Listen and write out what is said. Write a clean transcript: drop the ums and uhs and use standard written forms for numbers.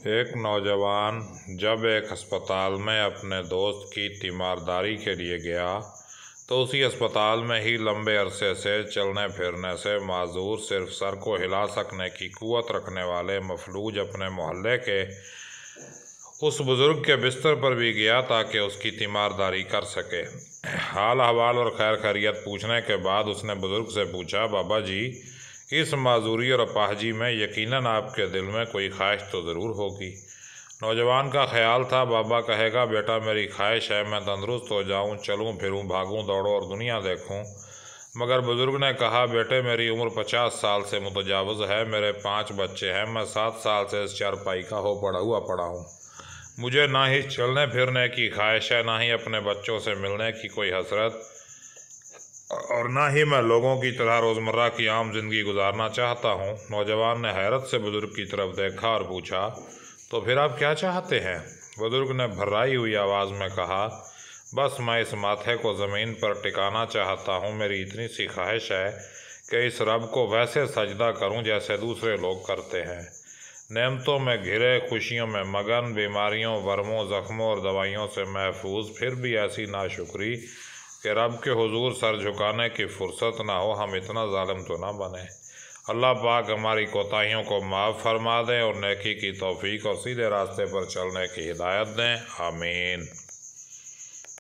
ایک نوجوان جب ایک ہسپتال میں اپنے دوست کی تیمارداری کے لیے گیا تو اسی ہسپتال میں ہی لمبے عرصے سے چلنے پھرنے سے معذور، صرف سر کو ہلا سکنے کی قوت رکھنے والے مفلوج اپنے محلے کے اس بزرگ کے بستر پر بھی گیا تاکہ اس کی تیمارداری کر سکے۔ حال احوال اور خیر خیریت پوچھنے کے بعد اس نے بزرگ سے پوچھا، بابا جی، اس معذوری اور اپاہجی میں یقیناً آپ کے دل میں کوئی خواہش تو ضرور ہوگی۔ نوجوان کا خیال تھا بابا کہے گا، بیٹا میری خواہش ہے میں تندرست ہو جاؤں، چلوں پھروں، بھاگوں دوڑوں اور دنیا دیکھوں۔ مگر بزرگ نے کہا، بیٹے میری عمر 50 سال سے متجاوز ہے، میرے 5 بچے ہیں، میں 7 سال سے اس چارپائی کا ہو پڑا ہوں۔ مجھے نہ ہی چلنے پھرنے کی خواہش ہے، نہ ہی اپنے بچوں سے ملنے کی کوئی حسرت، اور نہ ہی میں لوگوں کی طرح روزمرہ کی عام زندگی گزارنا چاہتا ہوں۔ نوجوان نے حیرت سے بزرگ کی طرف دیکھا اور پوچھا، تو پھر آپ کیا چاہتے ہیں؟ بزرگ نے بھرائی ہوئی آواز میں کہا، بس میں اس ماتھے کو زمین پر ٹکانا چاہتا ہوں، میری اتنی سی خواہش ہے کہ اس رب کو ویسے سجدہ کروں جیسے دوسرے لوگ کرتے ہیں۔ نعمتوں میں گھرے، خوشیوں میں مگن، بیماریوں، ورموں، زخموں اور دوائیوں سے محفوظ، پھر بھی ایسی ناشکری کہ رب کے حضور سر جھکانے کی فرصت نہ ہو، ہم اتنا ظالم تو نہ بنیں۔ اللہ پاک ہماری کوتاہیوں کو معاف فرما دیں اور نیکی کی توفیق اور سیدھے راستے پر چلنے کی ہدایت دیں، آمین۔